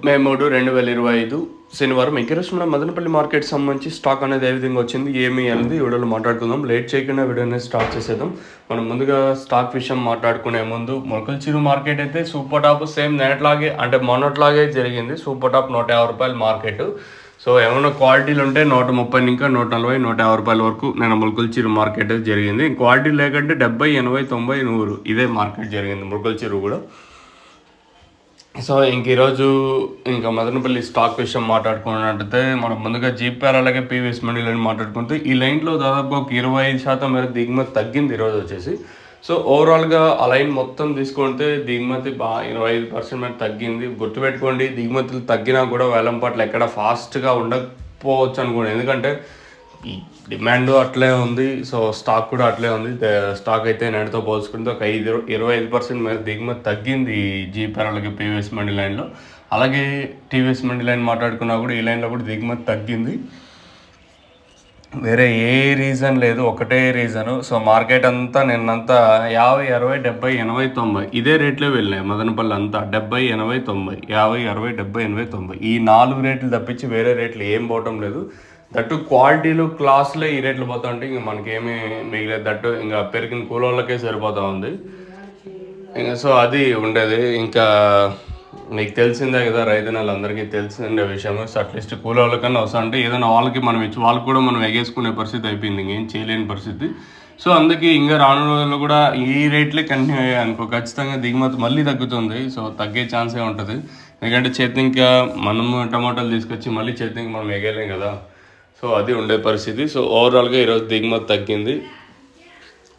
మే 3, 2025 శనివారం. ఈరోజు మన మదనపల్లి మార్కెట్ సంబంధించి స్టాక్ అనేది ఏ విధంగా వచ్చింది ఏమి అనేది వీడియోలో మాట్లాడుకుందాం. లేట్ చేయకుండా వీడియోని స్టార్ట్ చేసేద్దాం. మనం ముందుగా స్టాక్ విషయం మాట్లాడుకునే ముందు మొలకల్చెరువు మార్కెట్ అయితే సూపర్ టాప్ సేమ్ నేట్లాగే అంటే మొన్నట్లాగే జరిగింది. సూపర్ టాప్ 150 రూపాయల మార్కెట్. సో ఏమైనా క్వాలిటీలు ఉంటే 130 ఇంకా 140, 150 రూపాయల వరకు నేను మొలకల్చెరువు మార్కెట్ జరిగింది. క్వాలిటీ లేకంటే 70, 80, 90, 100 ఇదే మార్కెట్ జరిగింది మొలకల్చెరువు కూడా. సో ఈరోజు ఇంకా మదనపల్లి స్టాక్ విషయం మాట్లాడుకున్నట్టయితే మనం ముందుగా జీపీఆర్ అలాగే పీవీఎస్ మండీ లైన్ మాట్లాడుకుంటే ఈ లైన్లో దాదాపు ఒక 25% మేర దిగుమతి తగ్గింది ఈరోజు వచ్చేసి. సో ఓవరాల్గా ఆ లైన్ మొత్తం తీసుకుంటే దిగుమతి 25% మేర తగ్గింది. గుర్తుపెట్టుకోండి, దిగుమతులు తగ్గినా కూడా వేలంపాట్లు ఎక్కడ ఫాస్ట్గా ఉండకపోవచ్చు అనుకోండి. ఎందుకంటే ఈ డిమాండ్ అట్లే ఉంది, సో స్టాక్ కూడా అట్లే ఉంది. స్టాక్ అయితే నేటితో పోల్చుకుంటే ఒక 25% మేర దిగుమతి తగ్గింది ఈ జీపీఆర్ అలాగే పీవీఎస్ మండీ లైన్లో. అలాగే టీవీఎస్ మండీ లైన్ మాట్లాడుకున్నా కూడా ఈ లైన్లో కూడా దిగుమతి తగ్గింది. వేరే ఏ రీజన్ లేదు, ఒకటే రీజను. సో మార్కెట్ అంతా నిన్నంతా 50, 60, 70, 80, 90 ఇదే రేట్లో వెళ్ళినాయి. మదనపల్లి అంతా 70, 80, 90, 50, 60, 70, 80, 90 ఈ 4 రేట్లు తప్పించి వేరే రేట్లు ఏం పోవటం లేదు. దట్టు క్వాలిటీలు క్లాస్లో ఈ రేట్లు పోతా ఉంటే ఇంక మనకేమీ మిగిలేదు. దట్టు ఇంకా పెరిగిన కూలోళ్ళకే సరిపోతూ ఉంది. ఇంకా సో అది ఉండేది. ఇంకా మీకు తెలిసిందే కదా, రైతన్నలందరికీ తెలిసిందే విషయం. సో అట్లీస్ట్ కూలోళ్ళకన్నా వస్తా అంటే ఏదైనా వాళ్ళకి మనం ఇచ్చి వాళ్ళకి కూడా మనం ఎగేసుకునే పరిస్థితి అయిపోయింది, ఇంకేం చేయలేని పరిస్థితి. సో అందుకే ఇంకా రాను రోజుల్లో కూడా ఈ రేట్లే కంటిన్యూ అయ్యాయి అనుకో, ఖచ్చితంగా దిగుమతి మళ్ళీ తగ్గుతుంది. సో తగ్గే ఛాన్సే ఉంటుంది. ఎందుకంటే చేతి ఇంకా మనము టమాటాలు తీసుకొచ్చి మళ్ళీ చేతి ఇంకా మనం ఎగలేం కదా. సో అది ఉండే పరిస్థితి. సో ఓవరాల్గా ఈరోజు దిగుమతి తగ్గింది.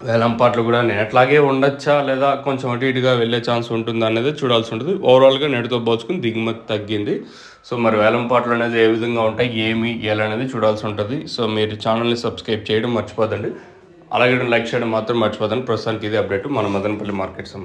వేలంపాట్లు కూడా నేట్లాగే ఉండొచ్చా లేదా కొంచెం అటు ఇటుగా వెళ్ళే ఛాన్స్ ఉంటుందా అనేది చూడాల్సి ఉంటుంది. ఓవరాల్గా నేటితో పోల్చుకుని దిగుమతి తగ్గింది. సో మరి వేలంపాట్లు అనేది ఏ విధంగా ఉంటాయి ఏమి అనేది చూడాల్సి ఉంటుంది. సో మీరు ఛానల్ని సబ్స్క్రైబ్ చేయడం మర్చిపోదండి. అలాగే లైక్ చేయడం మాత్రం మర్చిపోదండి. ప్రస్తుతానికి ఇది అప్డేట్ మన మదనపల్లి మార్కెట్ సంబంధించి.